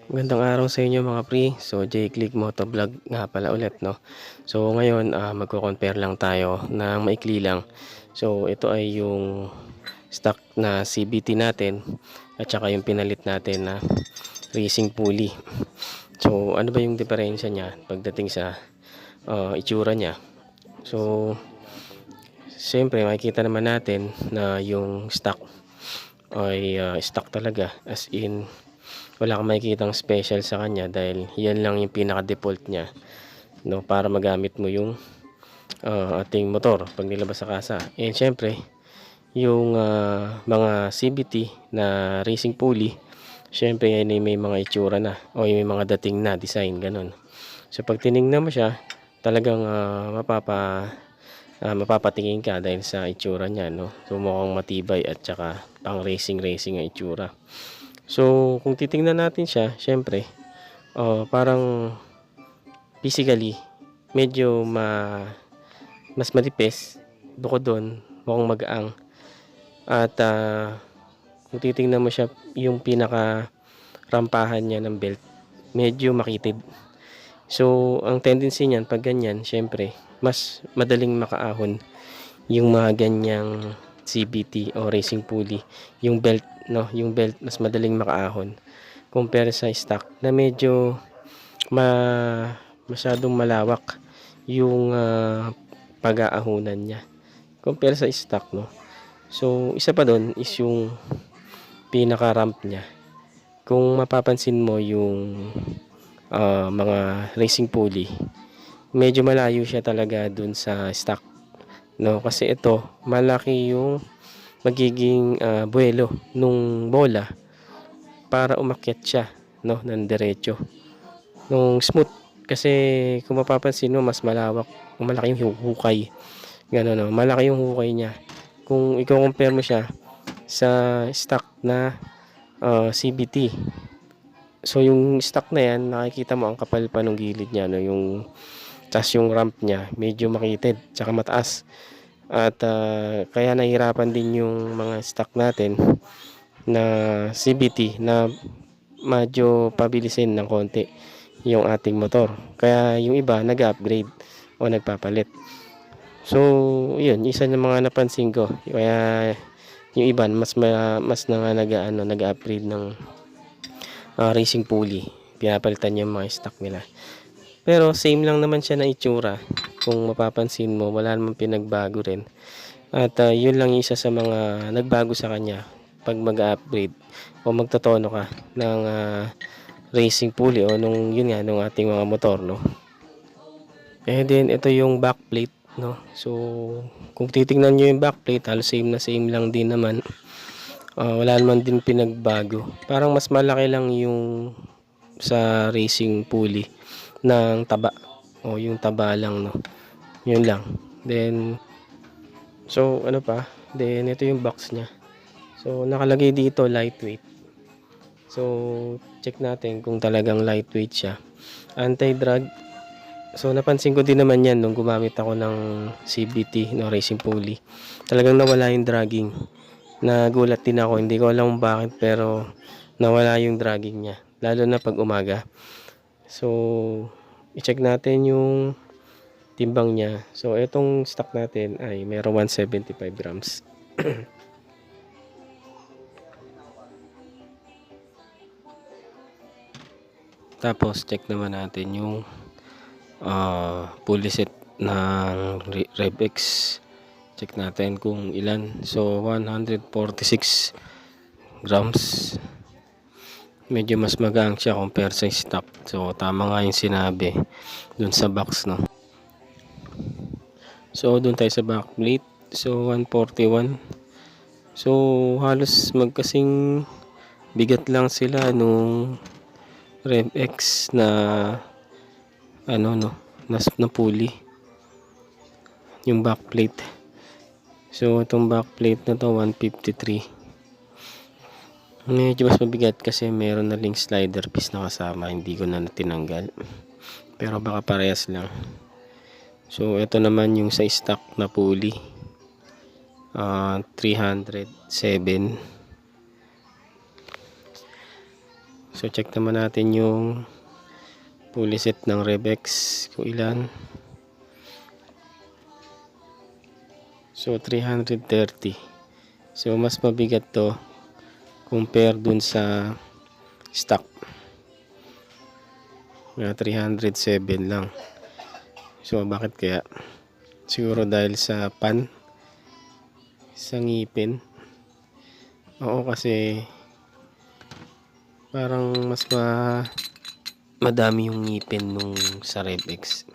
Magandang araw sa inyo mga pre. So, J-Click Motovlog nga pala ulit, no? So, ngayon, magko-compare lang tayo ng maikli lang. So, ito ay yung stock na CBT natin at saka yung pinalit natin na racing pulley. So, ano ba yung diferensya niya pagdating sa itsura niya? So, siyempre, makikita naman natin na yung stock ay stock talaga. As in, wala kang makikitang special sa kanya dahil yan lang yung pinaka-default niya, no, para magamit mo yung ating motor pag nilabas sa kasa. And syempre, yung mga CBT na racing pulley, syempre yan ay may mga itsura na o may mga dating na design, ganun. So pag tinignan mo siya, talagang mapapatingin ka dahil sa itsura niya, no. So mukhang matibay at saka pang racing ang itsura. So kung titingnan natin siya, syempre parang physically medyo mas manipis. Bukod doon, mukhang magaang. At kung titingnan mo siya, yung pinaka rampahan niya ng belt, medyo makitid. So, ang tendency niyan pag ganyan, syempre, mas madaling makaahon yung mga ganyang CBT o racing pulley. Yung belt, no, yung belt mas madaling makaahon compare sa stock na medyo masyadong malawak yung pag-aahunan niya compare sa stock, no. So, isa pa doon is yung pinaka ramp niya. Kung mapapansin mo yung mga racing pulley, medyo malayo siya talaga dun sa stock, no, kasi ito malaki yung magiging buwelo nung bola para umakyat siya, no, ng diretso nung smooth. Kasi kung mapapansin mo, mas malawak, malaki yung hukay, gano'n, no, malaki yung hukay niya kung i-compare mo siya sa stock na CBT. So yung stock na yan, nakikita mo ang kapal pa ng gilid niya, no, yung tas yung ramp niya medyo makitid tsaka mataas. At kaya nahihirapan din yung mga stock natin na CBT na medyo pabilisin ng konti yung ating motor. Kaya yung iba nag-upgrade o nagpapalit. So, yun, isa ng mga napansin ko. Kaya yung iba mas na nag-upgrade ng racing pulley. Pinapalitan yung mga stock nila. Pero same lang naman siya na itsura. Kung mapapansin mo, wala namang pinagbago rin. At yun lang isa sa mga nagbago sa kanya pag mag-upgrade o magtotono ka ng racing pulley o nung ating mga motor, no. And then ito yung backplate, no. So kung titingnan niyo yung backplate, halos same na same lang din naman. Wala naman din pinagbago. Parang mas malaki lang yung sa racing pulley ng taba o yung taba lang, no. Yun lang. Then so ano pa? Then ito yung box niya. So nakalagay dito lightweight. So check natin kung talagang lightweight siya. Anti-drag. So napansin ko din naman yan nung gumamit ako ng CBT, no, racing pulley. Talagang nawala yung dragging. Nagulat din ako, hindi ko alam bakit, pero nawala yung dragging niya, lalo na pag umaga. So i-check natin yung timbang niya. So itong stock natin ay mayroong 175 grams. Tapos check naman natin yung pulley set ng RevX. Check natin kung ilan. So 146 grams. Medyo mas magaan siya compare sa stock. So tama nga yung sinabi dun sa box, no. So dun tayo sa backplate. So 141. So halos magkasing bigat lang sila nung RevX na no, na pulley, yung backplate. So itong backplate na to 153. Medyo mas mabigat kasi meron na link slider piece na kasama, hindi ko na tinanggal, pero baka parehas lang. So ito naman yung sa stock na pulley, 307. So check naman natin yung pulley set ng Rebex kung ilan. So 330. So mas mabigat to compare dun sa stock na 307 lang. So bakit kaya? Siguro dahil sa sa ngipin. Oo, kasi parang mas madami yung ngipin nung sa Rebex.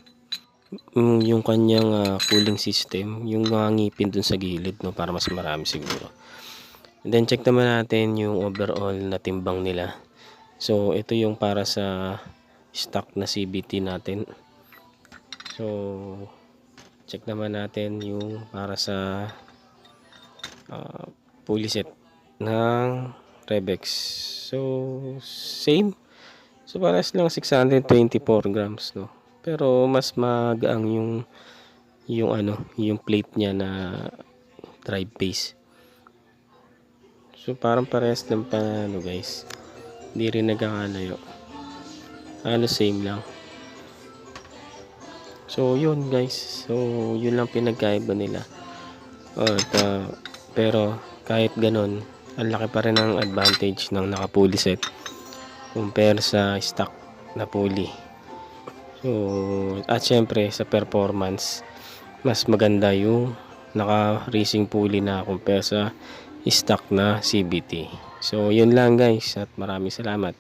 Yung kanyang cooling system, yung mga ngipin dun sa gilid, no, para mas marami siguro. And then check naman natin yung overall na timbang nila. So ito yung para sa stock na CVT natin. So check naman natin yung para sa pulley set ng Rebex. So same. So pares lang 624 grams, no. Pero mas magaang yung plate niya na drive base. So parang pares lang pa, no, guys. Hindi rin nagkakalayo. Same lang. So yun, guys. So yun lang pinagkaiba nila. At pero kahit ganun, ang laki pa rin ang advantage ng naka-pulley set compare sa stock na pulley. So at syempre sa performance, mas maganda yung naka-racing pulley na compare sa stock na CVT. So yun lang, guys, at maraming salamat.